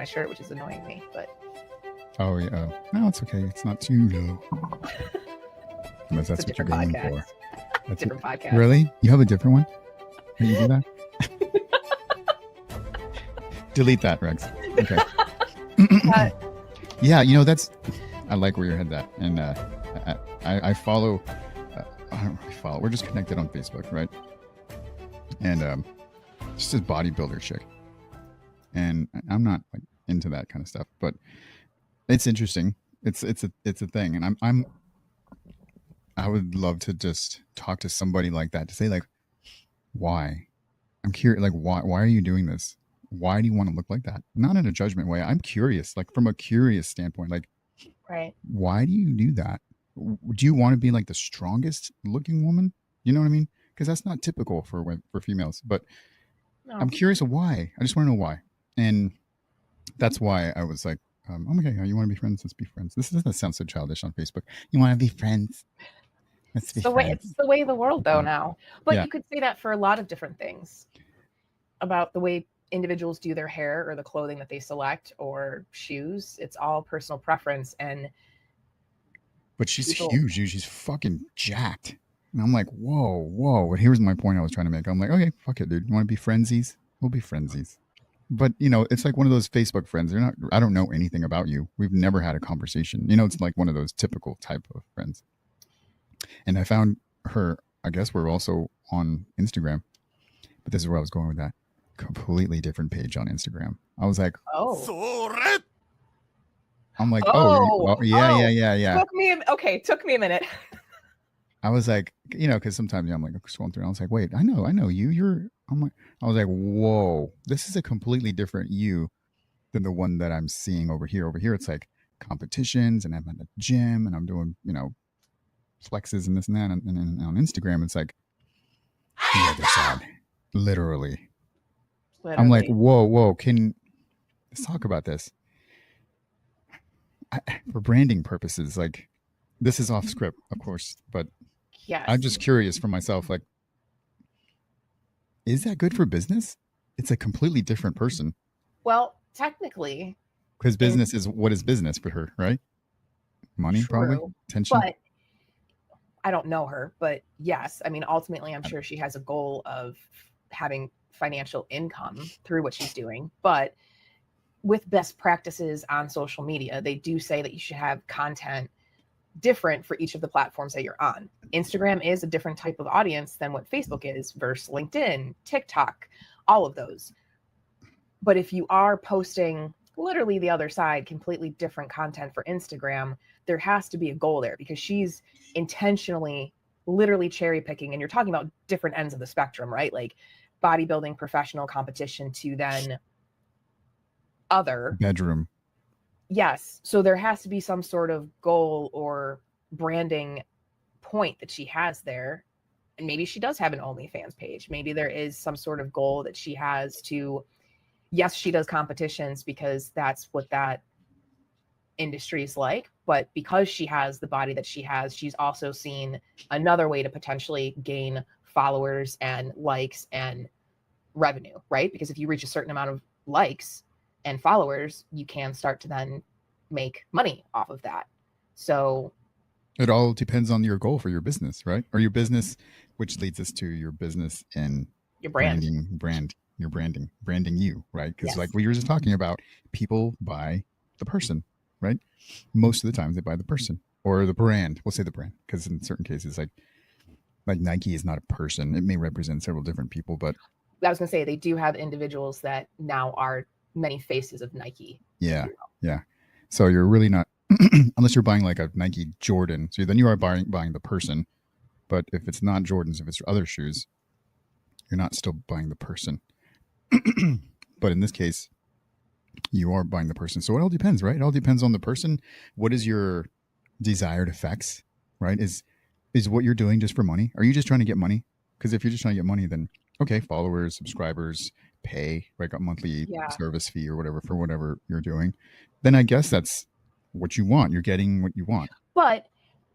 shirt, which is annoying me. But oh yeah, no, it's okay. It's not too low. Unless that's what you're going podcast. for. That's different podcast. Really? You have a different one? Can you do that? Delete that, Rex. Okay. Yeah, you know, that's, I like where your head's at. And I follow, I don't really follow, we're just connected on Facebook, right? And just this bodybuilder chick. And I'm not like into that kind of stuff, but it's interesting. It's a thing. And I would love to just talk to somebody like that to say like, why? I'm curious, like, why are you doing this? Why do you want to look like that? Not in a judgment way. I'm curious, like from a curious standpoint, like, right. Why do you do that? Do you want to be like the strongest looking woman? You know what I mean? Because that's not typical for females, but no. I'm curious of why. I just want to know why. And that's why I was like, okay, you want to be friends? Let's be friends. This doesn't sound so childish on Facebook. You want to be friends? Let's be friends. It's the way of the world though now. But you could say that for a lot of different things about the way individuals do their hair or the clothing that they select or shoes. It's all personal preference. But she's huge, dude. She's fucking jacked. And I'm like, whoa. But here's my point I was trying to make. I'm like, okay, fuck it, dude. You want to be friendsies? We'll be friendsies. But, you know, it's like one of those Facebook friends. They're not, I don't know anything about you. We've never had a conversation. You know, it's like one of those typical type of friends. And I found her, I guess we're also on Instagram. But this is where I was going with that. Completely different page on Instagram. I was like, I'm like, yeah. Took me a minute. I was like, you know, because sometimes I'm like scrolling through. And I was like, wait, I know you. I was like, whoa, this is a completely different you than the one that I'm seeing over here. Over here, it's like competitions, and I'm at the gym, and I'm doing, you know, flexes and this and that. And on Instagram, it's like the other side, literally. I'm like, whoa, let's talk about this. For branding purposes, like, this is off script, of course, but yes. I'm just curious for myself, like, is that good for business? It's a completely different person. Well, technically. Because business is, what is business for her, right? Money, true, probably? Attention? But I don't know her, but yes. I mean, ultimately, I'm sure she has a goal of having financial income through what she's doing. But with best practices on social media, they do say that you should have content different for each of the platforms that you're on. Instagram is a different type of audience than what Facebook is versus LinkedIn, TikTok, all of those. But if you are posting literally the other side, completely different content for Instagram, there has to be a goal there, because she's intentionally literally cherry picking, and you're talking about different ends of the spectrum, right? Like bodybuilding, professional competition, to then other bedroom. Yes. So there has to be some sort of goal or branding point that she has there. And maybe she does have an OnlyFans page. Maybe there is some sort of goal that she has to, yes, she does competitions because that's what that industry is like. But because she has the body that she has, she's also seen another way to potentially gain followers and likes and revenue, right? Because if you reach a certain amount of likes and followers, you can start to then make money off of that. So it all depends on your goal for your business, right? Or your business, which leads us to your business and your brand, branding you, right? Because like we were just talking about, people buy the person, right? Most of the times they buy the person or the brand. We'll say the brand, because in certain cases, like Nike is not a person. It may represent several different people, but I was going to say, they do have individuals that now are many faces of Nike. Yeah. So you're really not, unless you're buying like a Nike Jordan. So then you are buying the person. But if it's not Jordans, if it's other shoes, you're not still buying the person. But in this case, you are buying the person. So it all depends, right? It all depends on the person. What is your desired effects, right? Is what you're doing just for money? Are you just trying to get money? Because if you're just trying to get money, then okay, followers, subscribers, pay like a monthly service fee or whatever for whatever you're doing, then I guess that's what you want. You're getting what you want. But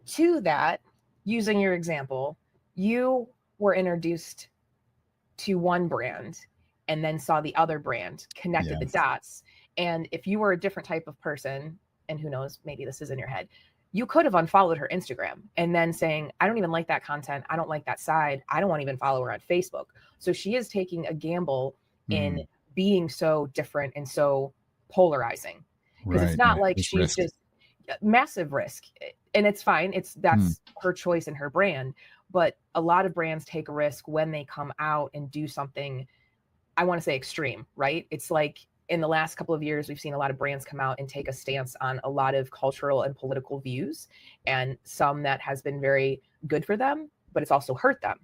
to that, using your example, you were introduced to one brand and then saw the other brand, connected the dots, And if you were a different type of person, and who knows, maybe this is in your head, you could have unfollowed her Instagram and then saying, I don't even like that content. I don't like that side. I don't want to even follow her on Facebook. So she is taking a gamble in being so different and so polarizing. Because it's Right. not Yeah. like It's she's risk. just massive risk. And it's fine. That's her choice and her brand. But a lot of brands take a risk when they come out and do something, I want to say extreme, right? It's like in the last couple of years, we've seen a lot of brands come out and take a stance on a lot of cultural and political views, and some that has been very good for them, but it's also hurt them.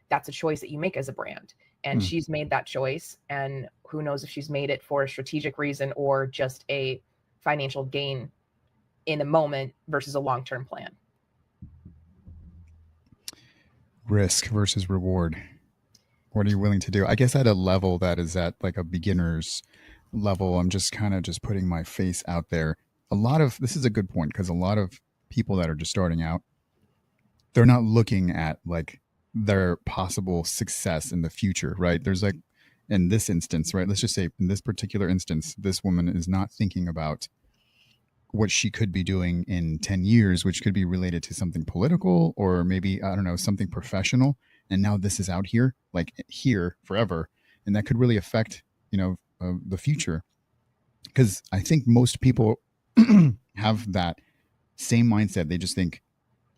That's a choice that you make as a brand. And she's made that choice. And who knows if she's made it for a strategic reason or just a financial gain in a moment versus a long-term plan. Risk versus reward. What are you willing to do? I guess at a level that is at like a beginner's level, I'm just kind of just putting my face out there. This is a good point, because a lot of people that are just starting out, they're not looking at like their possible success in the future, right? There's like, in this instance, right? Let's just say in this particular instance, this woman is not thinking about what she could be doing in 10 years, which could be related to something political or maybe, I don't know, something professional. And now this is out here, like here forever. And that could really affect, the future. Because I think most people have that same mindset. They just think,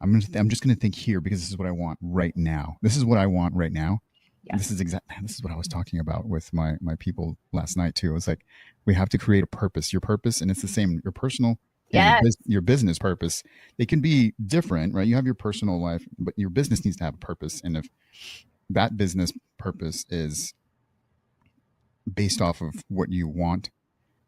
I'm just going to think here because this is what I want right now. This is what I want right now. Yes. This is what I was talking about with my people last night too. It was like, we have to create a purpose, your purpose. And it's the same, your personal and your business purpose. They can be different, right? You have your personal life, but your business needs to have a purpose. And if that business purpose is based off of what you want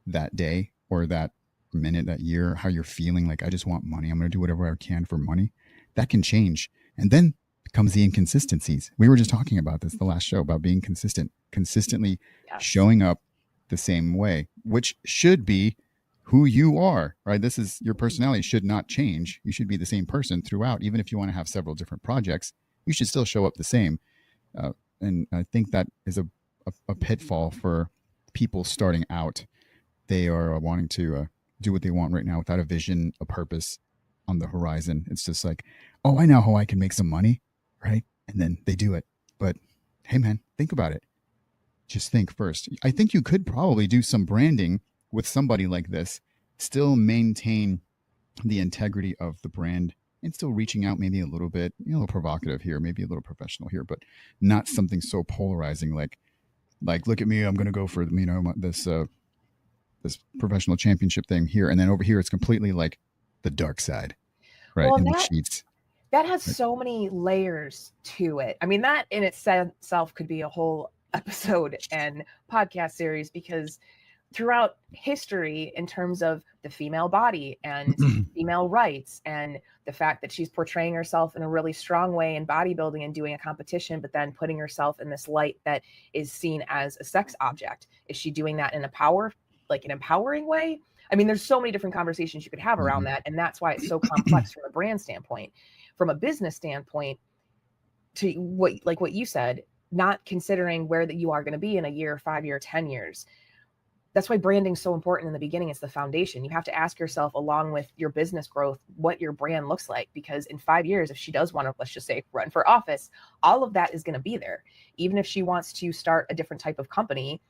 that day or that minute, that year, how you're feeling, like, I just want money, I'm going to do whatever I can for money, that can change. And then comes the inconsistencies. We were just talking about this the last show, about being consistently showing up the same way, which should be who you are, right? This is your personality should not change. You should be the same person throughout. Even if you want to have several different projects, you should still show up the same. And I think that is a pitfall for people starting out. They are wanting to do what they want right now without a vision, a purpose on the horizon. It's just like, oh, I know how I can make some money, right? And then they do it. But hey, man, think about it. Just think first. I think you could probably do some branding with somebody like this, still maintain the integrity of the brand, and still reaching out maybe a little bit, a little provocative here, maybe a little professional here, but not something so polarizing like look at me, I'm going to go for this professional championship thing here, and then over here it's completely like the dark side, right? Well, in the sheets. That has so many layers to it. I mean, that in itself could be a whole episode and podcast series, because throughout history, in terms of the female body and female rights, and the fact that she's portraying herself in a really strong way in bodybuilding and doing a competition, but then putting herself in this light that is seen as a sex object. Is she doing that in an empowering way? I mean, there's so many different conversations you could have around that. And that's why it's so complex from a brand standpoint. From a business standpoint, to what you said, not considering where that you are going to be in a year, 5 year, 10 years. That's why branding is so important in the beginning. It's the foundation. You have to ask yourself, along with your business growth, what your brand looks like. Because in 5 years, if she does want to, let's just say, run for office, all of that is going to be there. Even if she wants to start a different type of company,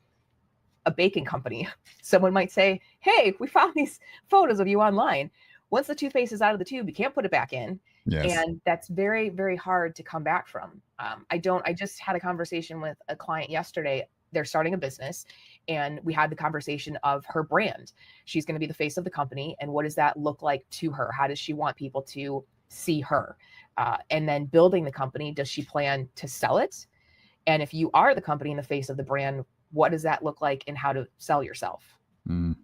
a baking company, someone might say, hey, we found these photos of you online. Once the toothpaste is out of the tube, you can't put it back in. Yes. And that's very, very hard to come back from. I just had a conversation with a client yesterday. They're starting a business, and we had the conversation of her brand. She's going to be the face of the company. And what does that look like to her? How does she want people to see her? And then building the company, does she plan to sell it? And if you are the company and the face of the brand, what does that look like, and how to sell yourself? Damn.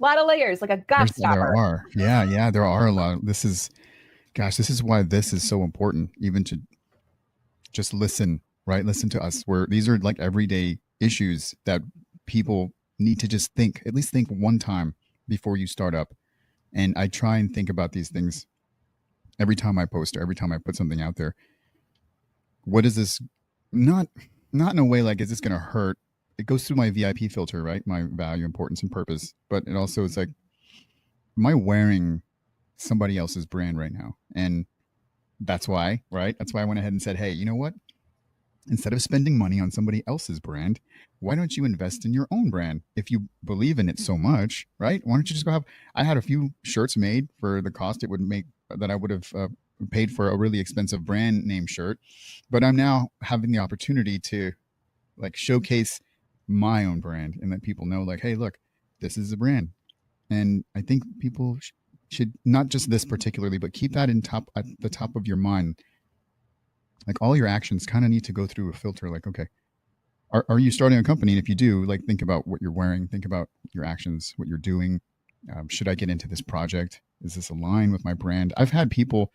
A lot of layers, like a gobstopper. There are. Yeah, there are a lot. This is why this is so important, even to just listen, right? Listen to us. These are like everyday issues that people need to just at least think one time before you start up. And I try and think about these things every time I post, or every time I put something out there. What is this? Not in a way like, is this going to hurt it goes through my VIP filter, right? My value, importance, and purpose. But it also is like, am I wearing somebody else's brand right now? And that's why, right? That's why I went ahead and said, hey, you know what? Instead of spending money on somebody else's brand, why don't you invest in your own brand? If you believe in it so much, right? Why don't you just go have? I had a few shirts made for the cost it would make that I would have paid for a really expensive brand name shirt, but I'm now having the opportunity to like showcase my own brand and let people know, like, hey, look, this is a brand, and I think people should not just this particularly, but keep that in top at the top of your mind. Like all your actions kind of need to go through a filter. Like, okay, are you starting a company? And if you do, like, think about what you're wearing, think about your actions, what you're doing. Should I get into this project? Is this aligned with my brand? I've had people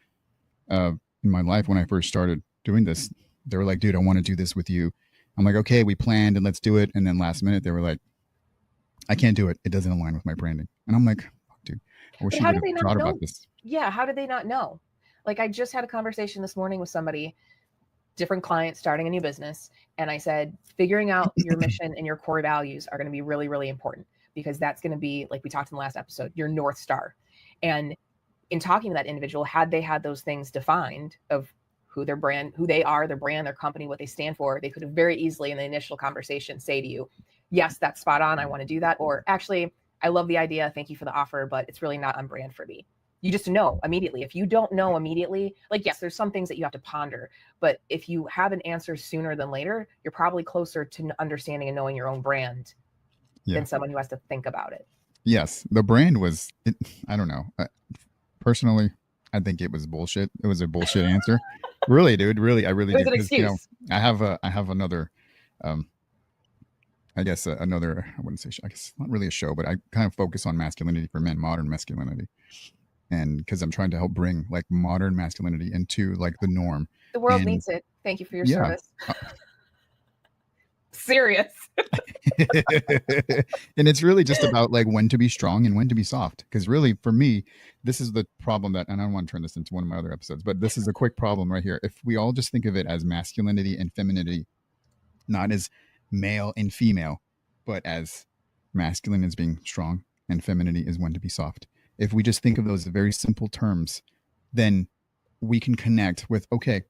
in my life when I first started doing this, they were like, dude, I want to do this with you. I'm like, okay, we planned and let's do it. And then last minute, they were like, I can't do it. It doesn't align with my branding. And I'm like, fuck, dude, I wish But you how would do they have not thought know? about this. Yeah, how did they not know? Like I just had a conversation this morning with somebody, different client starting a new business, and I said, figuring out your mission and your core values are going to be really, really important because that's going to be, like we talked in the last episode, your North Star. And in talking to that individual, had they had those things defined of who their brand, who they are, their brand, their company, what they stand for, they could have very easily in the initial conversation say to you, yes, that's spot on. I want to do that. Or actually, I love the idea. Thank you for the offer, but it's really not on brand for me. You just know immediately. If you don't know immediately, like, yes, there's some things that you have to ponder, but if you have an answer sooner than later, you're probably closer to understanding and knowing your own brand Yeah. than someone who has to think about it. Yes. The brand was, I don't know. Personally, I think it was bullshit. It was a bullshit answer. Really, dude. Really, I really It do. was an Because, excuse. I have another, I guess another, I wouldn't say, I guess not really a show, but I kind of focus on masculinity for men, modern masculinity. And because I'm trying to help bring like modern masculinity into like the norm. The world And needs it. Thank you for your yeah. service. Serious. And it's really just about like when to be strong and when to be soft. Because really, for me, this is the problem that, and I don't want to turn this into one of my other episodes, but this is a quick problem right here. If we all just think of it as masculinity and femininity, not as male and female, but as masculine as being strong and femininity is when to be soft. If we just think of those very simple terms, then we can connect with, okay,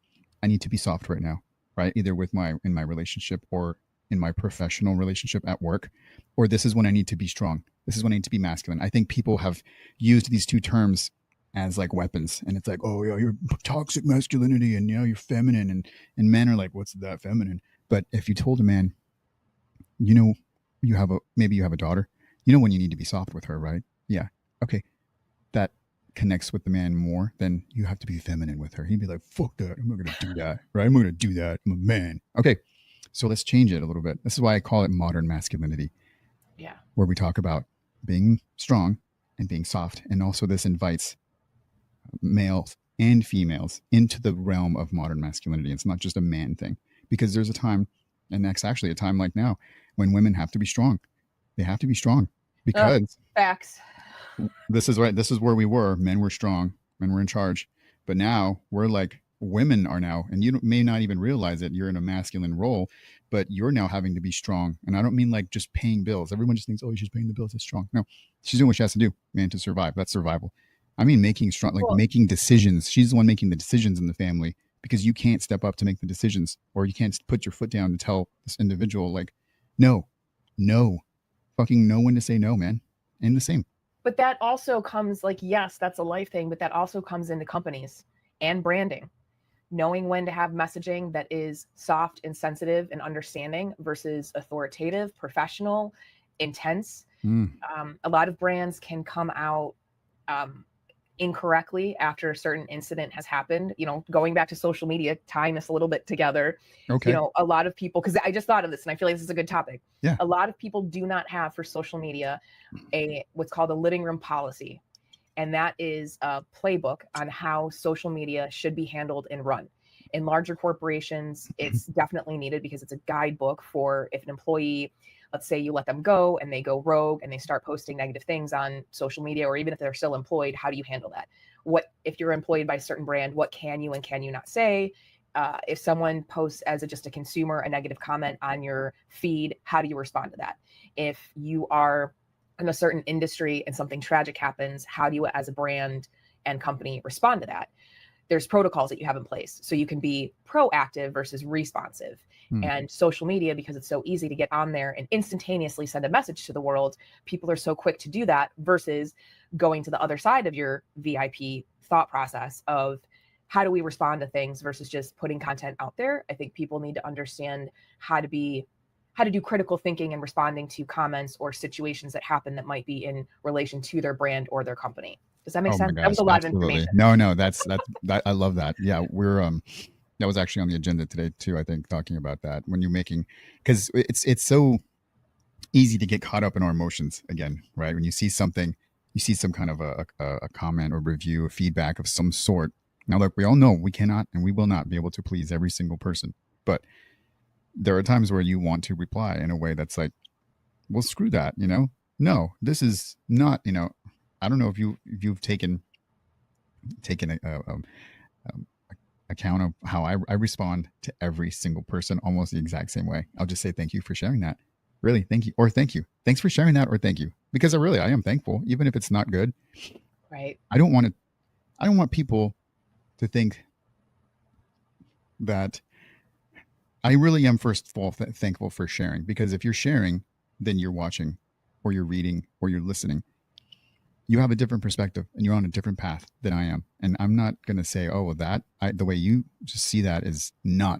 I need to be soft right now, right? Either with in my relationship or in my professional relationship at work, or this is when I need to be strong. This is when I need to be masculine. I think people have used these two terms as like weapons, and it's like, oh yeah, you're toxic masculinity, and you're feminine, and men are like, what's that feminine? But if you told a man, you know, maybe you have a daughter, when you need to be soft with her, right? Yeah, okay, that connects with the man more than you have to be feminine with her. He'd be like, fuck that, I'm not gonna do that, right? I'm not gonna do that, I'm a man. Okay, so let's change it a little bit. This is why I call it modern masculinity. Yeah. Where we talk about being strong and being soft. And also this invites males and females into the realm of modern masculinity. It's not just a man thing, because there's a time, and that's actually a time like now, when women have to be strong. They have to be strong because facts. This is right. This is where we were. Men were strong. Men were in charge. But now we're like, women are now, and you may not even realize it. You're in a masculine role, but you're now having to be strong. And I don't mean like just paying bills. Everyone just thinks, oh, she's paying the bills. That's strong. No, she's doing what she has to do, man, to survive. That's survival. I mean, making strong, like making decisions. She's the one making the decisions in the family, because you can't step up to make the decisions, or you can't put your foot down to tell this individual, like, no, fucking know when to say no, man. And the same. But that also comes, like, yes, that's a life thing, but that also comes into companies and branding. Knowing when to have messaging that is soft and sensitive and understanding versus authoritative, professional, intense. A lot of brands can come out incorrectly after a certain incident has happened. Going back to social media, tying this a little bit together. Okay. A lot of people, because I just thought of this and I feel like this is a good topic. Yeah. A lot of people do not have for social media what's called a living room policy. And that is a playbook on how social media should be handled and run. In larger corporations, it's definitely needed because it's a guidebook for if an employee, let's say you let them go and they go rogue and they start posting negative things on social media, or even if they're still employed, how do you handle that? What if you're employed by a certain brand, what can you and can you not say? If someone posts as just a consumer a negative comment on your feed, how do you respond to that? If you are in a certain industry and something tragic happens, how do you as a brand and company respond to that? There's protocols that you have in place so you can be proactive versus responsive. And social media, because it's so easy to get on there and instantaneously send a message to the world, people are so quick to do that versus going to the other side of your VIP thought process of how do we respond to things versus just putting content out there. I think people need to understand how to do critical thinking and responding to comments or situations that happen that might be in relation to their brand or their company. Does that make Oh my sense? That was gosh, a lot of absolutely. information. No, that I love that. Yeah, we're that was actually on the agenda today too, I think, talking about that. When you're making, because it's so easy to get caught up in our emotions again, right? When you see something, you see some kind of a comment or review, a feedback of some sort. Now, look, we all know we cannot and we will not be able to please every single person, but there are times where you want to reply in a way that's like, well, screw that, no, this is not, I don't know if you've taken account of how I respond to every single person almost the exact same way. I'll just say thank you for sharing that. Really, thank you, or thank you. Thanks for sharing that, or thank you, because I am thankful, even if it's not good. Right. I don't want to. I don't want people to think that I really am first of all thankful for sharing, because if you're sharing, then you're watching, or you're reading, or you're listening. You have a different perspective and you're on a different path than I am. And I'm not going to say, oh, well, the way you just see that is not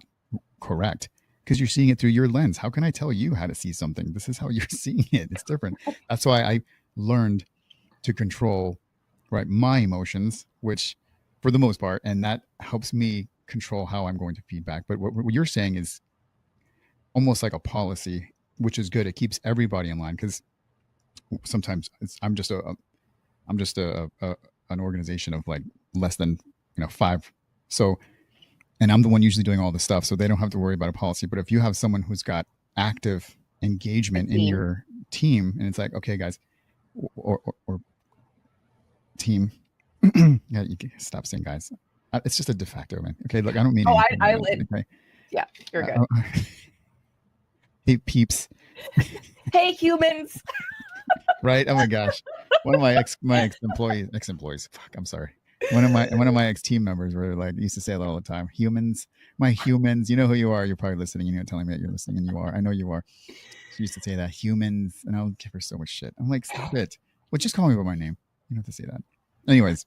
correct, because you're seeing it through your lens. How can I tell you how to see something? This is how you're seeing it. It's different. That's why I learned to control, right, my emotions, which for the most part, and that helps me control how I'm going to feedback. But what you're saying is almost like a policy, which is good. It keeps everybody in line, because sometimes I'm just an organization of like less than 5. So, and I'm the one usually doing all the stuff, so they don't have to worry about a policy. But if you have someone who's got active engagement in your team, and it's like, okay, guys, or team, yeah, you can stop saying guys. It's just a de facto, man. Okay, look, I don't mean anything. Okay? Yeah, you're good. Hey, peeps. Hey, humans. Right? Oh my gosh. One of my ex employees. Fuck, I'm sorry. One of my ex team members were like, used to say that all the time. Humans, my humans. You know who you are. You're probably listening, and you're telling me that you're listening, and you are. I know you are. She used to say that, humans, and I'll give her so much shit. I'm like, stop it. Well, just call me by my name. You don't have to say that. Anyways,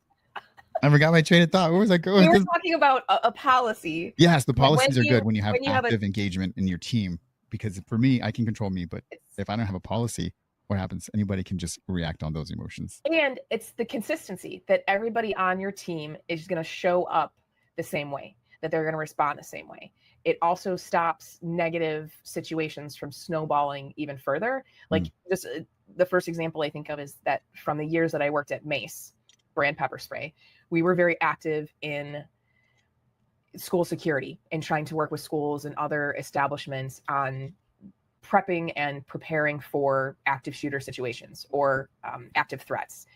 I forgot my train of thought. Where was I going? We were talking about a policy. Yes, the policies are good when you have active engagement in your team, because for me, I can control me, but if I don't have a policy, what happens? Anybody can just react on those emotions. And it's the consistency that everybody on your team is going to show up the same way, that they're going to respond the same way. It also stops negative situations from snowballing even further. Like just the first example I think of is that from the years that I worked at Mace brand pepper spray, we were very active in school security and trying to work with schools and other establishments on prepping and preparing for active shooter situations or active threats.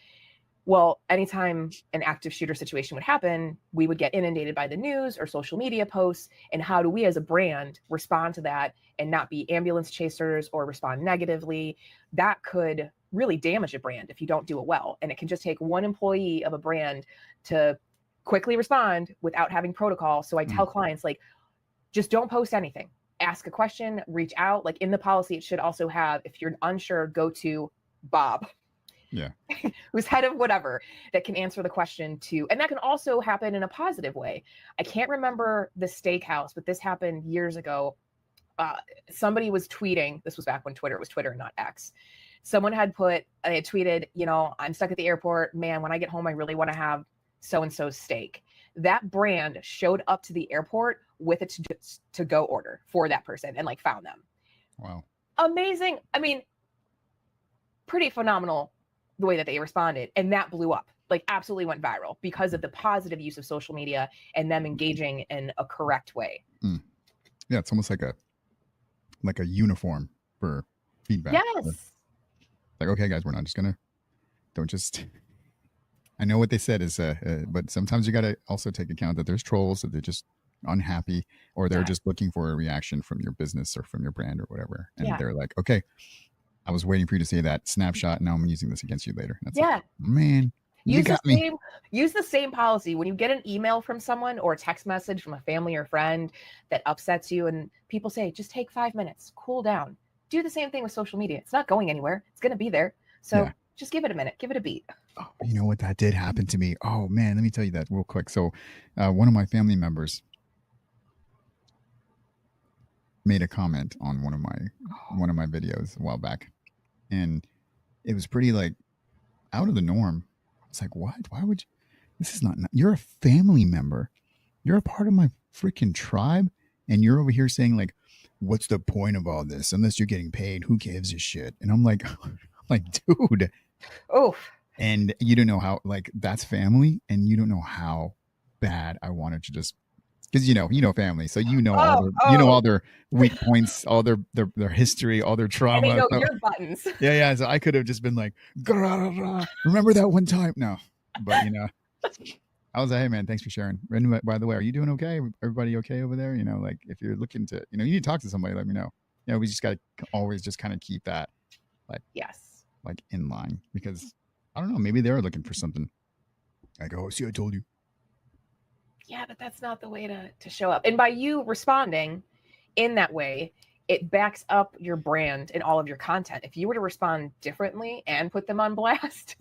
Well, anytime an active shooter situation would happen, we would get inundated by the news or social media posts. And how do we as a brand respond to that and not be ambulance chasers or respond negatively? That could really damage a brand if you don't do it well. And it can just take one employee of a brand to quickly respond without having protocol. So I tell clients, like, just don't post anything. Ask a question, reach out. Like in the policy, it should also have, if you're unsure, go to Bob. Yeah. Who's head of whatever, that can answer the question to, and that can also happen in a positive way. I can't remember the steakhouse, but this happened years ago. Somebody was tweeting, this was back when Twitter was Twitter, not X. Someone had tweeted, I'm stuck at the airport. Man, when I get home, I really want to have so-and-so steak. That brand showed up to the airport with a to-go order for that person and like found them. Wow. Amazing. I mean, pretty phenomenal the way that they responded. And that blew up, like absolutely went viral because of the positive use of social media and them engaging in a correct way. Yeah, it's almost like a uniform for feedback. Yes. Like, okay, guys, we're not just don't just, I know what they said is, but sometimes you got to also take account that there's trolls, that they just, unhappy, or they're Yeah. just looking for a reaction from your business or from your brand or whatever. And Yeah. they're like, okay, I was waiting for you to say that snapshot. Now I'm using this against you later. And it's Yeah. like, man, you Use the got me. same use the same policy when you get an email from someone or a text message from a family or friend that upsets you, and people say, just take 5 minutes, cool down. Do the same thing with social media. It's not going anywhere. It's going to be there. So Yeah. just give it a minute, give it a beat. Oh, you know what? That did happen to me. Oh man, let me tell you that real quick. So, one of my family members made a comment on one of my videos a while back, and it was pretty like out of the norm. It's like, what? Why would you? This is not. You're a family member. You're a part of my freaking tribe, and you're over here saying like, what's the point of all this? Unless you're getting paid, who gives a shit? And I'm like, dude. Oh, And you don't know how, like, that's family, and you don't know how bad I wanted to just, because you know family, so you know all their weak points, all their history, all their and they trauma. know So, your buttons. yeah. So I could have just been like, remember that one time? No, but I was like, hey man, thanks for sharing. And by the way, are you doing okay? Everybody okay over there? Like if you're looking to, you need to talk to somebody, let me know. We just got to always just kind of keep that Yes. like in line, because I don't know, maybe they're looking for something. I go, see, I told you. Yeah, but that's not the way to show up. And by you responding in that way, it backs up your brand and all of your content. If you were to respond differently and put them on blast,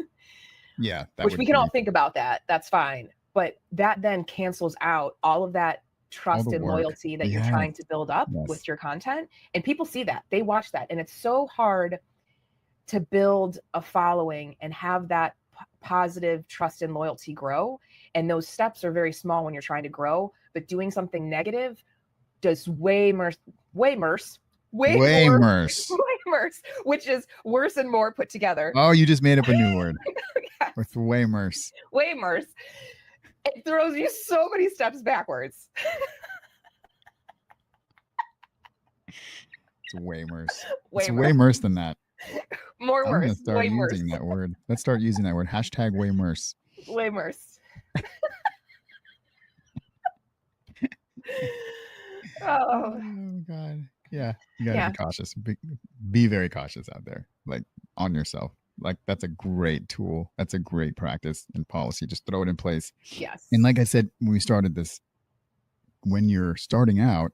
yeah, which we can all think about that, that's fine. But that then cancels out all of that trust and work. loyalty that you're trying to build up with your content. And people see that, they watch that. And it's so hard to build a following and have that positive trust and loyalty grow. And those steps are very small when you're trying to grow, but doing something negative does way worse, which is worse and more put together. Oh, you just made up a new word. Yes. With way worse. It throws you so many steps backwards. It's way worse. It's way worse than that. More worse. I'm gonna start using that word. Let's start using that word. Hashtag way worse. Way worse. Oh God. Yeah. You gotta be cautious. Be very cautious out there. Like on yourself. Like that's a great tool. That's a great practice and policy. Just throw it in place. Yes. And like I said when we started this, when you're starting out,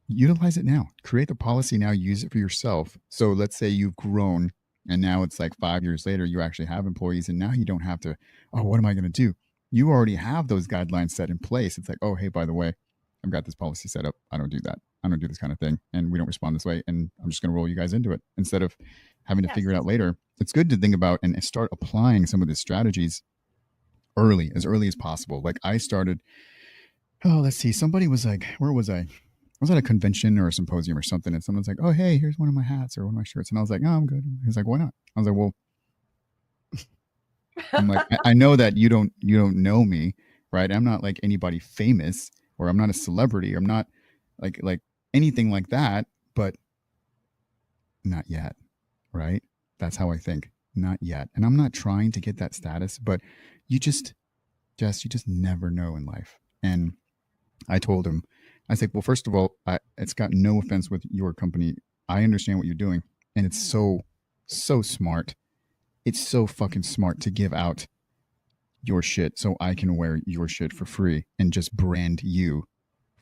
utilize it now. Create the policy now. Use it for yourself. So let's say you've grown and now it's like 5 years later, you actually have employees, and now you don't have to, oh, what am I going to do? You already have those guidelines set in place. It's like, oh, hey, by the way, I've got this policy set up. I don't do that. I don't do this kind of thing. And we don't respond this way. And I'm just going to roll you guys into it instead of having to figure it out later. It's good to think about and start applying some of these strategies as early as possible. Like I started, let's see, somebody was like, where was I? I was at a convention or a symposium or something, and someone's like, oh, hey, here's one of my hats or one of my shirts. And I was like, oh, I'm good. He's like, why not? I was like, well, I'm like, I know that you don't know me, right? I'm not like anybody famous, or I'm not a celebrity. I'm not like anything like that, but not yet, right? That's how I think. Not yet. And I'm not trying to get that status, but you just never know in life. And I told him, I said, well, first of all, it's got no offense with your company. I understand what you're doing. And it's so smart. It's so fucking smart to give out your shit so I can wear your shit for free and just brand you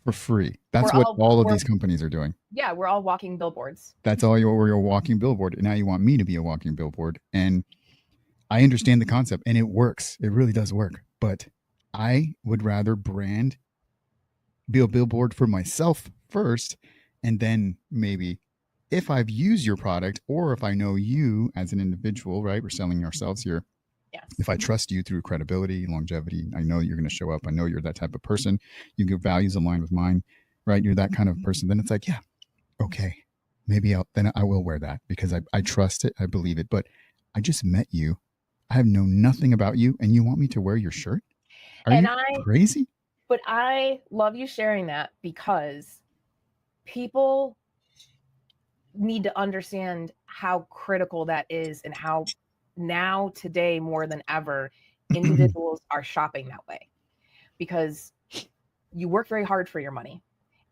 for free. That's what all of these companies are doing. Yeah, we're all walking billboards. That's all we're a walking billboard. And now you want me to be a walking billboard. And I understand the concept, and it works. It really does work. But I would rather be a billboard for myself first, and then maybe if I've used your product, or if I know you as an individual, right? We're selling ourselves here. Yes. If I trust you through credibility, longevity, I know you're going to show up. I know you're that type of person. Your values align with mine, right? You're that kind of person. Then it's like, yeah, okay, maybe I will wear that because I trust it. I believe it. But I just met you. I have known nothing about you, and you want me to wear your shirt? Are you crazy? But I love you sharing that, because people need to understand how critical that is, and how now today more than ever individuals are shopping that way. Because you work very hard for your money.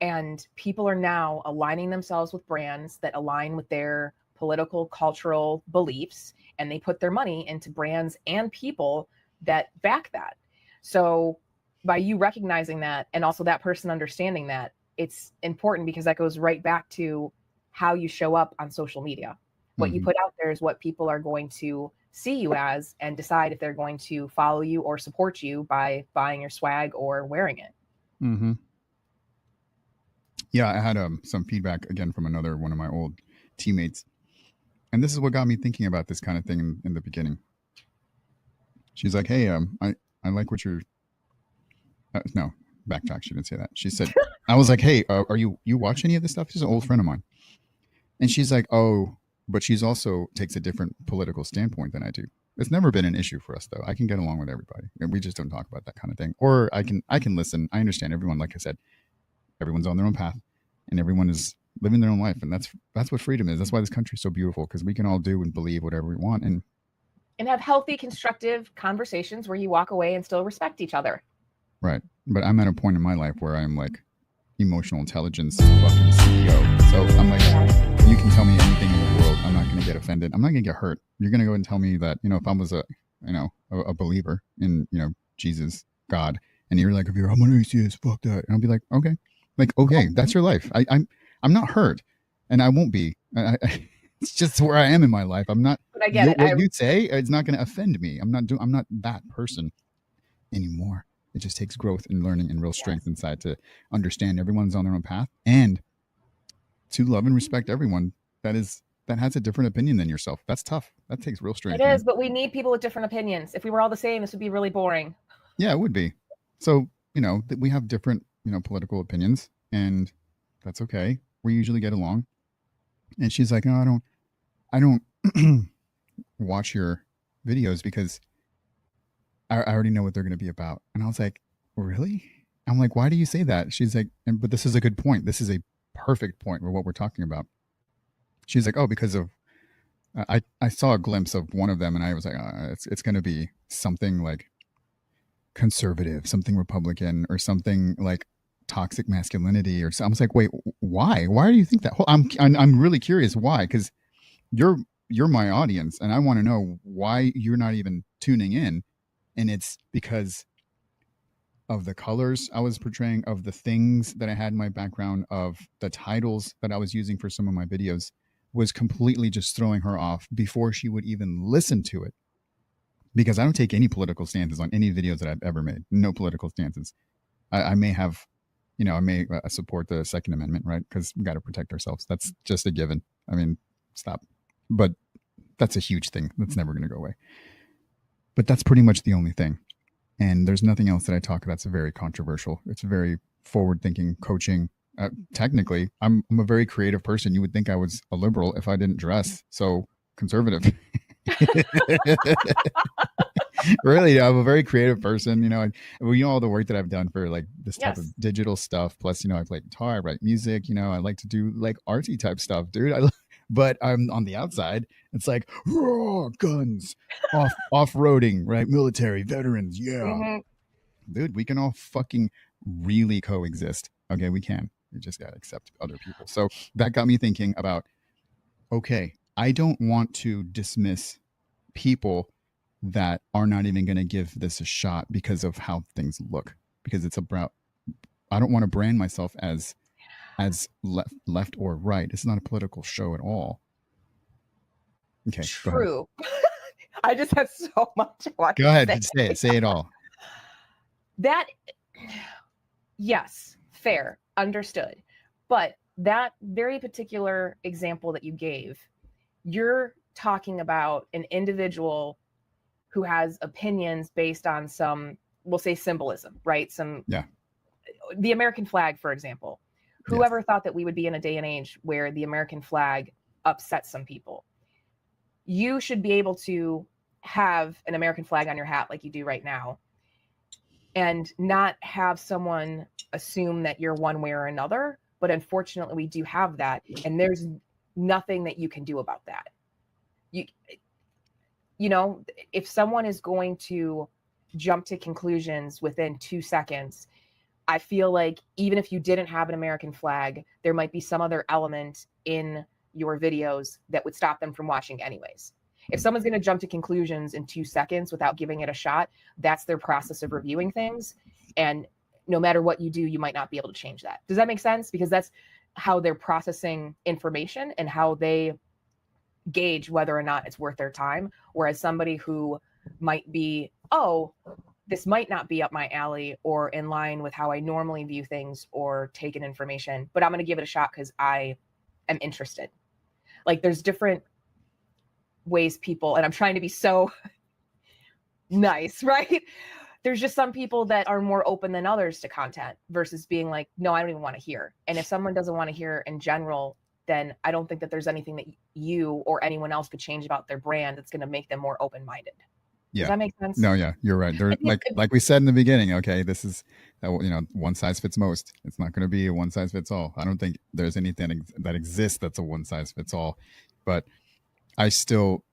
And people are now aligning themselves with brands that align with their political, cultural beliefs, and they put their money into brands and people that back that. So by you recognizing that, and also that person understanding that, it's important because that goes right back to how you show up on social media. What you put out there is what people are going to see you as and decide if they're going to follow you or support you by buying your swag or wearing it. Yeah, I had some feedback again from another one of my old teammates, and this is what got me thinking about this kind of thing in the beginning. She's like, "Hey, I like what you're." No, backtrack. She didn't say that. She said, "I was like, hey, are you watch any of this stuff?" She's an old friend of mine, and she's like, "Oh, but she's also takes a different political standpoint than I do." It's never been an issue for us though. I can get along with everybody, and we just don't talk about that kind of thing. Or I can listen. I understand everyone. Like I said, everyone's on their own path, and everyone is living their own life, and that's what freedom is. That's why this country is so beautiful, because we can all do and believe whatever we want, and have healthy, constructive conversations where you walk away and still respect each other. Right. But I'm at a point in my life where I'm like emotional intelligence fucking CEO. So I'm like, you can tell me anything in the world. I'm not going to get offended. I'm not going to get hurt. You're going to go and tell me that, if I was a believer in, Jesus, God, and you're like, if you're, I'm an atheist, fuck that. And I'll be like, okay. Like, okay, that's your life. I'm not hurt, and I won't be. It's just where I am in my life. I'm not. But I get it. What you say, it's not going to offend me. I'm not that person anymore. It just takes growth and learning and real strength inside to understand everyone's on their own path and to love and respect everyone that has a different opinion than yourself. That's tough. That takes real strength. It is, but we need people with different opinions. If we were all the same, this would be really boring. Yeah, it would be. So, we have different, political opinions, and that's okay. We usually get along. And she's like, "No, I don't watch your videos because I already know what they're going to be about." And I was like, "Really?" I'm like, "Why do you say that?" She's like, but this is a good point. This is a perfect point for what we're talking about. She's like, "Oh, because of," I saw a glimpse of one of them, and I was like, it's going to be something like conservative, something Republican, or something like toxic masculinity, or something. I was like, "Wait, why? Why do you think that?" I'm really curious why, because you're my audience, and I want to know why you're not even tuning in. And it's because of the colors I was portraying, of the things that I had in my background, of the titles that I was using for some of my videos, was completely just throwing her off before she would even listen to it. Because I don't take any political stances on any videos that I've ever made. No political stances. I may have, I may support the Second Amendment, right? Because we got to protect ourselves. That's just a given. I mean, stop. But that's a huge thing. That's never going to go away. But that's pretty much the only thing. And there's nothing else that I talk about that's very controversial. It's very forward-thinking coaching. Technically, I'm a very creative person. You would think I was a liberal if I didn't dress so conservative. Really, I'm a very creative person. All the work that I've done for like this type of digital stuff. Plus, I play guitar, I write music. I like to do like artsy type stuff, dude. But I'm on the outside. It's like raw guns, off-roading, right? Military veterans, yeah, dude. We can all fucking really coexist. Okay, we can. We just gotta accept other people. So that got me thinking about. Okay, I don't want to dismiss people that are not even going to give this a shot because of how things look. Because it's about. I don't want to brand myself as left or right. It's not a political show at all. Okay. True. I just have so much. Go ahead. Say it. Say it all. That, yes, fair, understood. But that very particular example that you gave, you're talking about an individual who has opinions based on some, we'll say, symbolism, right? The American flag, for example. Whoever thought that we would be in a day and age where the American flag upsets some people? You should be able to have an American flag on your hat like you do right now and not have someone assume that you're one way or another. But unfortunately, we do have that. And there's nothing that you can do about that. If someone is going to jump to conclusions within 2 seconds I feel like even if you didn't have an American flag, there might be some other element in your videos that would stop them from watching anyways. If someone's going to jump to conclusions in 2 seconds without giving it a shot, that's their process of reviewing things. And no matter what you do, you might not be able to change that. Does that make sense? Because that's how they're processing information and how they gauge whether or not it's worth their time. Whereas somebody who might be, oh, this might not be up my alley or in line with how I normally view things or take in information, but I'm going to give it a shot because I am interested. Like there's different ways people, and I'm trying to be so nice, right? There's just some people that are more open than others to content versus being like, no, I don't even want to hear. And if someone doesn't want to hear in general, then I don't think that there's anything that you or anyone else could change about their brand that's going to make them more open-minded. Yeah. Does that make sense? No, yeah, you're right. There, like we said in the beginning, okay, this is, one size fits most. It's not going to be a one size fits all. I don't think there's anything that exists that's a one size fits all. But I still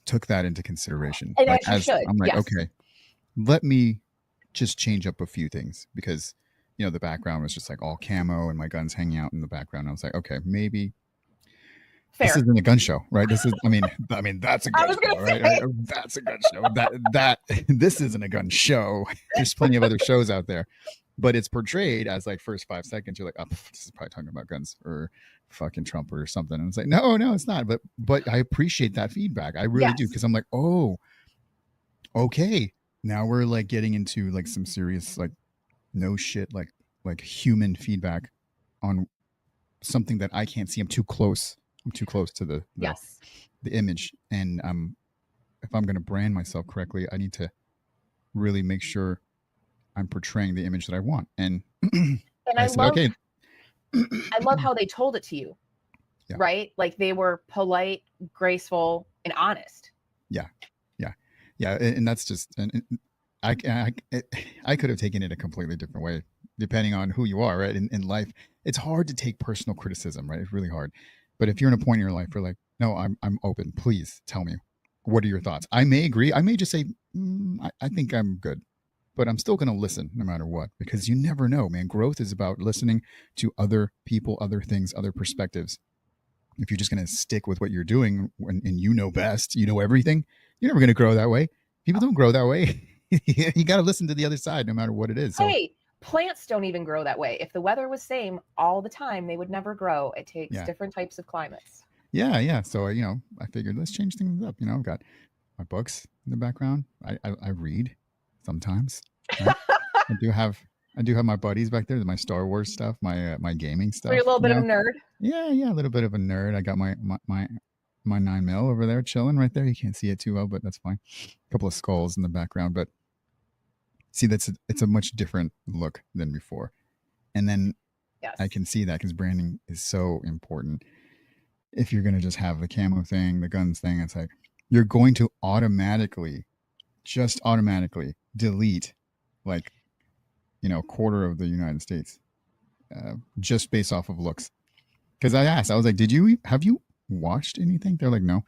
took that into consideration. And Like as you should, I'm like, yes. okay, let me just change up a few things because the background was just like all camo and my guns hanging out in the background. I was like, okay, maybe Fair. this isn't a gun show, right? This is, I mean, that's a gun show, right? That's a gun show. That this isn't a gun show. There's plenty of other shows out there, but it's portrayed as like first 5 seconds, you're like, oh, this is probably talking about guns or fucking Trump or something. And it's like, no, it's not. But I appreciate that feedback. I really do, because I'm like, oh, okay, now we're like getting into like some serious like no shit like human feedback on something that I can't see. I'm too close to the image. And if I'm going to brand myself correctly, I need to really make sure I'm portraying the image that I want. And I said, okay. I love how they told it to you, right? Like they were polite, graceful, and honest. Yeah. And that's just, and I could have taken it a completely different way, depending on who you are, right? In life, it's hard to take personal criticism, right? It's really hard. But if you're in a point in your life where like, no, I'm open. Please tell me, what are your thoughts? I may agree. I may just say, I think I'm good, but I'm still going to listen no matter what, because you never know, man. Growth is about listening to other people, other things, other perspectives. If you're just going to stick with what you're doing and you know best, you know everything, you're never going to grow that way. People don't grow that way. You got to listen to the other side no matter what it is. So. Hey, plants don't even grow that way. If the weather was same all the time, they would never grow. It takes different types of climates. Yeah. So, I figured let's change things up. I've got my books in the background. I read sometimes. Right? I do have my buddies back there, my Star Wars stuff, my gaming stuff. So you're a little bit of a nerd. Yeah, a little bit of a nerd. I got my 9mm over there chilling right there. You can't see it too well, but that's fine. A couple of skulls in the background, but see, it's a much different look than before. And then I can see that because branding is so important. If you're going to just have the camo thing, the guns thing, it's like you're going to automatically delete like, a quarter of the United States just based off of looks. Because I asked, I was like, have you watched anything? They're like, no.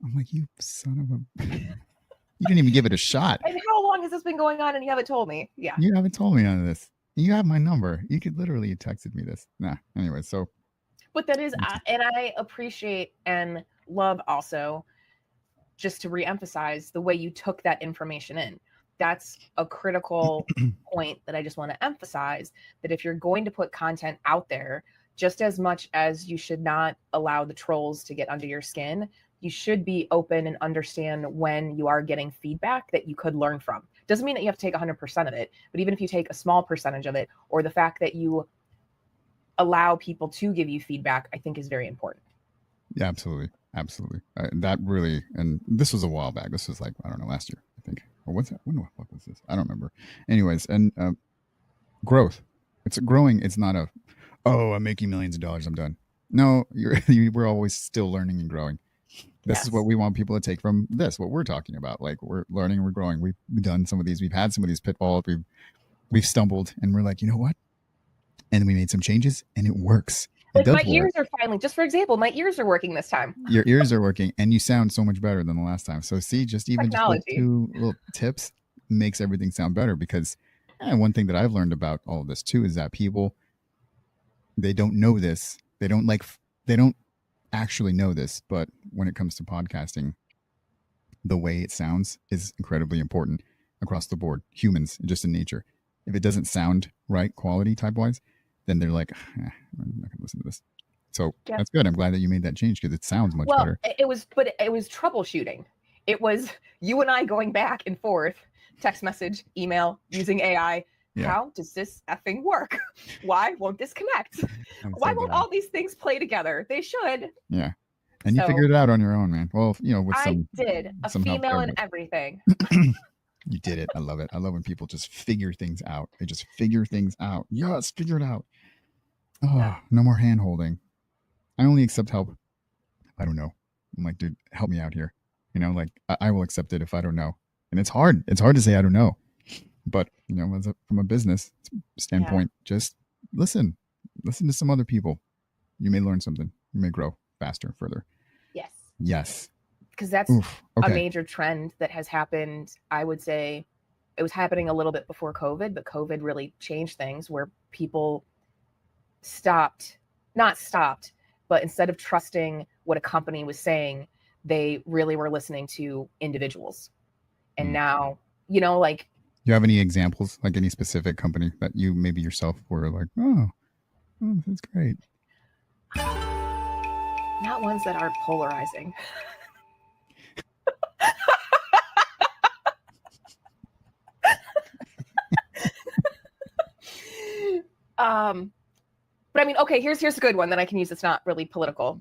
I'm like, you son of a... You didn't even give it a shot. And how long has this been going on and you haven't told me? Yeah. You haven't told me none of this. You have my number. You could literally texted me this. Nah, anyway, so. But that is, and I appreciate and love also, just to reemphasize, the way you took that information in. That's a critical point that I just want to emphasize, that if you're going to put content out there, just as much as you should not allow the trolls to get under your skin, you should be open and understand when you are getting feedback that you could learn from. Doesn't mean that you have to take 100% of it, but even if you take a small percentage of it, or the fact that you allow people to give you feedback, I think is very important. Yeah, absolutely. That really, and this was a while back. This was like, I don't know, last year, I think. Or what's that? When the fuck was this? I don't remember. Anyways, and growth. It's growing. It's not I'm making millions of dollars, I'm done. No, we're always still learning and growing. This is what we want people to take from this, what we're talking about. Like, we're learning, we're growing. We've done some of these. We've had some of these pitfalls. We've stumbled, and we're like, you know what? And we made some changes, and it works. Like my ears are finally, just for example, my ears are working this time. Your ears are working, and you sound so much better than the last time. So see, just like 2 little tips makes everything sound better. Because one thing that I've learned about all of this too is that people, they don't know this. They don't actually know this, but when it comes to podcasting, the way it sounds is incredibly important across the board. Humans, just in nature. If it doesn't sound right, quality type wise, then they're like, I'm not gonna listen to this. So Yeah. that's good. I'm glad that you made that change because it sounds much better. It was troubleshooting. It was you and I going back and forth, text message, email, using AI. Yeah. How does this effing work? Why won't this connect? Why won't all these things play together? They should. Yeah. And you figured it out on your own, man. Well, with some. I did. A female and everything. You did it. I love it. I love when people just figure things out. They just figure things out. Yes, figure it out. Oh, no more hand holding. I only accept help. I don't know. I'm like, dude, help me out here. Like I will accept it if I don't know. And it's hard. It's hard to say I don't know. But, from a business standpoint, just listen. Listen to some other people. You may learn something. You may grow faster, further. Yes. Because that's a major trend that has happened. I would say it was happening a little bit before COVID, but COVID really changed things where people not stopped, but instead of trusting what a company was saying, they really were listening to individuals. And now, like. Do you have any examples, like any specific company that you maybe yourself were like, oh that's great? Not ones that are polarizing. But I mean, okay, here's a good one that I can use that's not really political.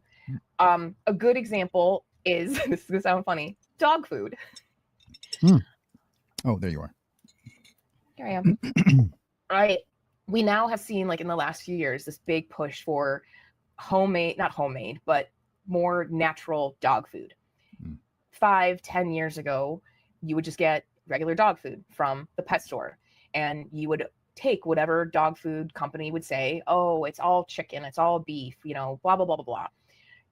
A good example is, this is gonna sound funny, dog food. Oh, there you are. Here I am. Right. We now have seen, like in the last few years, this big push for not homemade, but more natural dog food. 5-10 years ago, you would just get regular dog food from the pet store, and you would take whatever dog food company would say, oh, it's all chicken, it's all beef, blah, blah, blah, blah, blah.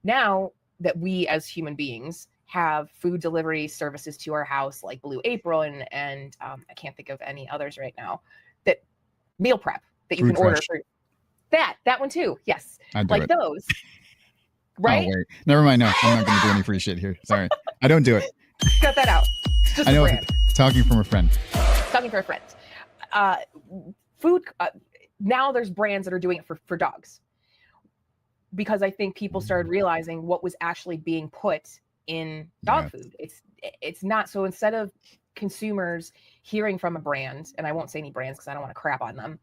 Now that we as human beings have food delivery services to our house, like Blue April and I can't think of any others right now, that meal prep that you Food can order Fresh. for that one too. Yes. Like those. Right? Oh, wait. Never mind. No, I'm not going to do any free shit here. Sorry. I don't do it. Cut that out. Just I know. brand. Talking from a friend. Talking for a friend. Food. Now there's brands that are doing it for dogs, because I think people started realizing what was actually being put in dog food. It's not. So instead of consumers hearing from a brand, and I won't say any brands because I don't want to crap on them,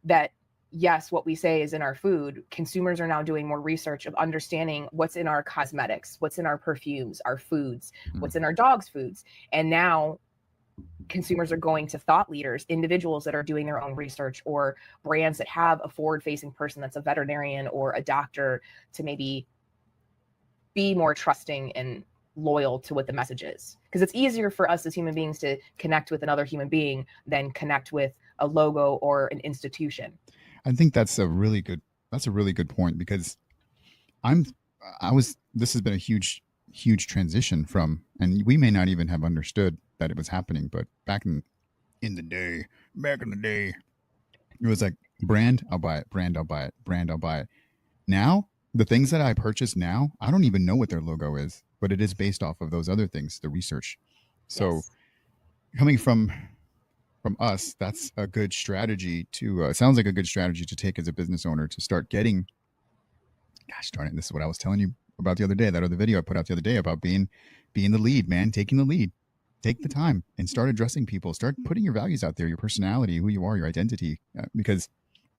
that yes, what we say is in our food, consumers are now doing more research of understanding what's in our cosmetics, what's in our perfumes, our foods, what's in our dogs' foods. And now consumers are going to thought leaders, individuals that are doing their own research, or brands that have a forward-facing person that's a veterinarian or a doctor to maybe be more trusting and loyal to what the message is. Because it's easier for us as human beings to connect with another human being than connect with a logo or an institution. I think that's a really good point, because this has been a huge transition from, and we may not even have understood that it was happening, but back in the day, it was like brand, I'll buy it, brand, I'll buy it, brand, I'll buy it. Now, the things that I purchase now, I don't even know what their logo is, but it is based off of those other things, the research. So coming from us, that's a good strategy to, sounds like a good strategy to take as a business owner, to start getting, gosh darn it, this is what I was telling you about the other day, that other video I put out the other day about being the lead, man, taking the lead. Take the time and start addressing people, start putting your values out there, your personality, who you are, your identity, because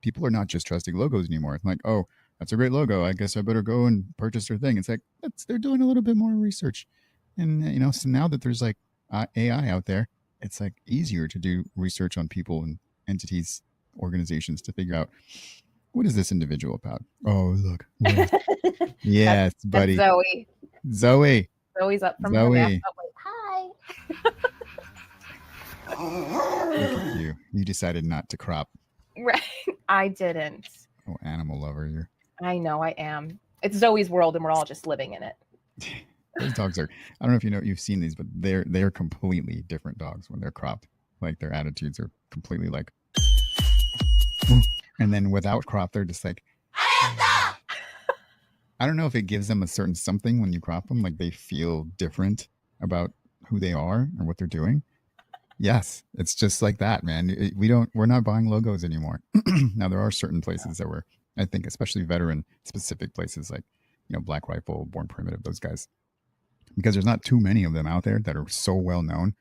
people are not just trusting logos anymore. It's like, oh, that's a great logo, I guess I better go and purchase their thing. It's like, they're doing a little bit more research. And, so now that there's like AI out there, it's like easier to do research on people and entities, organizations, to figure out, what is this individual about? Oh, look. Yes, buddy. That's Zoe. Zoe's up from Zoe. her nap. Oh, wait. Hi. Look at you. You decided not to crop. Right. I didn't. Oh, animal lover. You're. I know I am. It's Zoe's world and we're all just living in it. Those dogs are, I don't know if you've seen these, but they're completely different dogs when they're cropped. Like their attitudes are completely like, and then without crop, they're just like, I don't know if it gives them a certain something when you crop them, like they feel different about who they are and what they're doing. Yes, it's just like that, man. We're not buying logos anymore. Now there are certain places that were, I think, especially veteran specific places like, Black Rifle, Born Primitive, those guys, because there's not too many of them out there that are so well known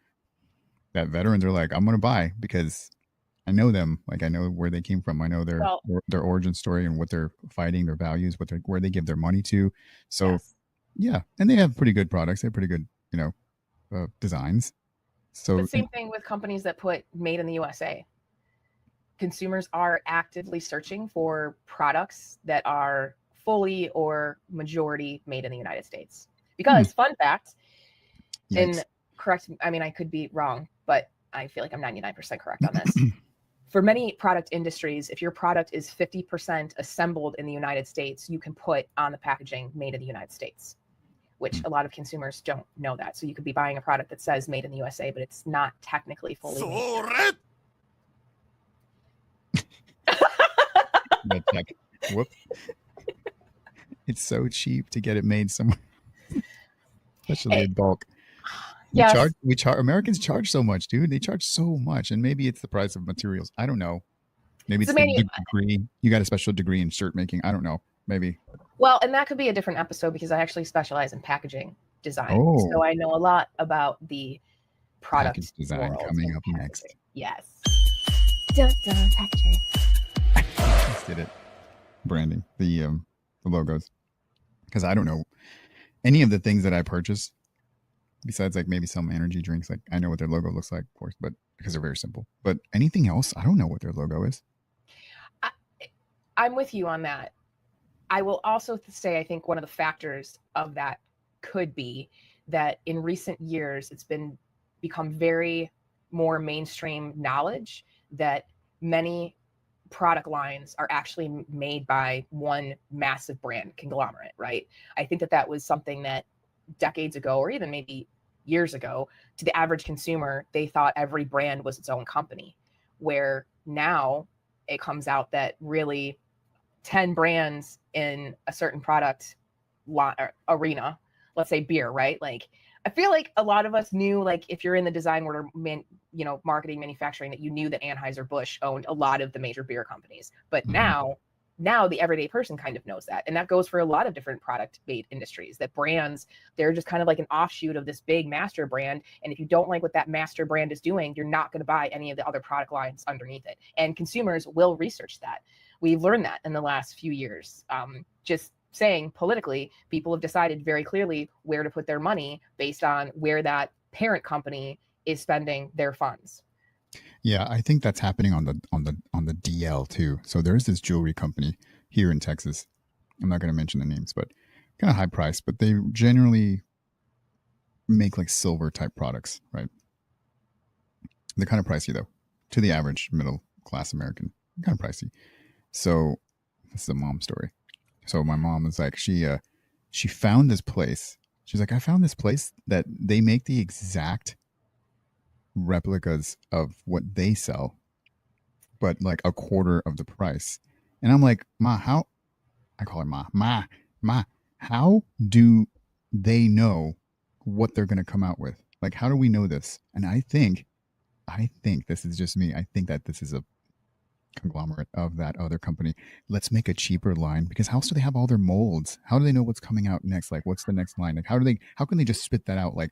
that veterans are like, I'm going to buy because I know them. Like I know where they came from. I know Well, their origin story and what they're fighting, their values, where they give their money to. So yes. yeah, and they have pretty good products. They have pretty good, designs. So But same thing with companies that put made in the USA. Consumers are actively searching for products that are fully or majority made in the United States. Because, fun fact, yikes. and correct, I mean, I could be wrong, but I feel like I'm 99% correct on this. For many product industries, if your product is 50% assembled in the United States, you can put on the packaging made in the United States, which a lot of consumers don't know that. So you could be buying a product that says made in the USA, but it's not technically fully made. Check. Whoops. It's so cheap to get it made somewhere, especially in bulk. Yes. Americans charge so much, dude. They charge so much, and maybe it's the price of materials. I don't know. Maybe it's the degree. You got a special degree in shirt making. I don't know. Maybe. Well, and that could be a different episode because I actually specialize in packaging design. Oh, So I know a lot about the product package design world coming and up packaging. next. Yes. Dun, dun, packaging. Just did it. Branding the logos, because I don't know any of the things that I purchase besides like maybe some energy drinks. Like I know what their logo looks like, of course, but because they're very simple. But anything else, I don't know what their logo is. I'm with you on that. I will also say I think one of the factors of that could be that in recent years it's become very more mainstream knowledge that many product lines are actually made by one massive brand conglomerate, right? I think that was something that decades ago, or even maybe years ago, to the average consumer, they thought every brand was its own company, where now it comes out that really 10 brands in a certain product arena, let's say beer, right? Like I feel like a lot of us knew, like if you're in the design world or marketing, manufacturing, that you knew that Anheuser-Busch owned a lot of the major beer companies. But now the everyday person kind of knows that. And that goes for a lot of different product-based industries, that brands, they're just kind of like an offshoot of this big master brand. And if you don't like what that master brand is doing, you're not going to buy any of the other product lines underneath it. And consumers will research that. We've learned that in the last few years. Just saying, politically, people have decided very clearly where to put their money based on where that parent company is spending their funds. Yeah, I think that's happening on the DL too. So there's this jewelry company here in Texas. I'm not going to mention the names, but kind of high price, but they generally make like silver type products, right? They're kind of pricey though, to the average middle class American, kind of pricey. So this is a mom story. So my mom was like, she found this place. She's like, I found this place that they make the exact replicas of what they sell, but like a quarter of the price. And I'm like, Ma, how? I call her Ma, how do they know what they're going to come out with? Like, how do we know this? And I think this is just me. I think that this is a conglomerate of that other company. Let's make a cheaper line, because how else do they have all their molds? How do they know what's coming out next? Like, what's the next line? Like, how can they just spit that out like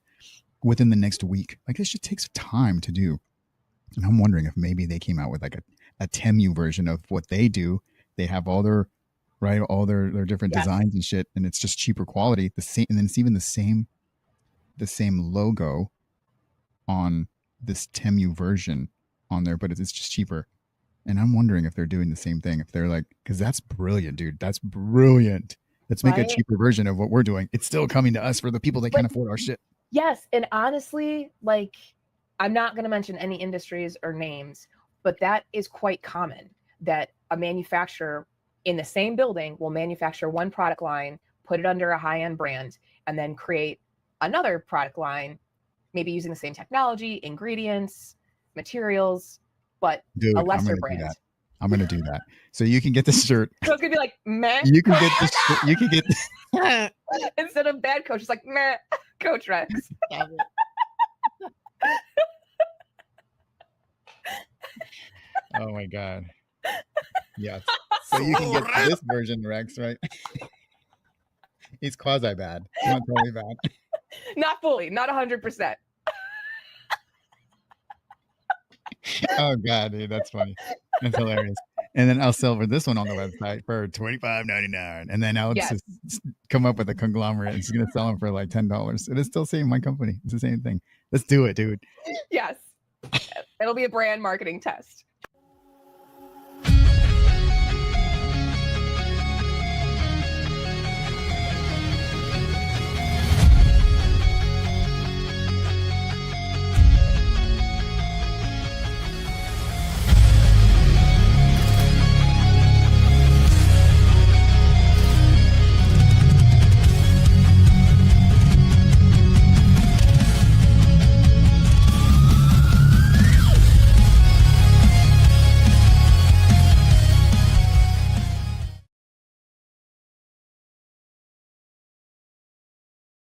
within the next week? Like, this just takes time to do. And I'm wondering if maybe they came out with like a Temu version of what they do. They have all their different designs and shit, and it's just cheaper quality. The same, and then it's even the same logo on this Temu version on there, but it's just cheaper. And I'm wondering if they're doing the same thing. If they're like, because that's brilliant, dude. That's brilliant. Let's make a cheaper version of what we're doing. It's still coming to us for the people that can't afford our shit. Yes. And honestly, like, I'm not going to mention any industries or names, but that is quite common, that a manufacturer in the same building will manufacture one product line, put it under a high-end brand, and then create another product line, maybe using the same technology, ingredients, materials, but Dude, a I'm lesser gonna do brand. that. I'm gonna do that. So you can get this shirt. So it's gonna be like meh. You can get this. You can get. Instead of bad coach, it's like meh, Coach Rex. Oh my god. Yes. So you can get this version, Rex, right? He's quasi bad. He's not totally bad. Not fully, not 100%. Oh god, dude, that's funny. That's hilarious. And then I'll sell for this one on the website for $25.99, and then I'll just come up with a conglomerate. It's gonna sell them for like $10. It is still saying my company. It's the same thing. Let's do it, dude. Yes, it'll be a brand marketing test.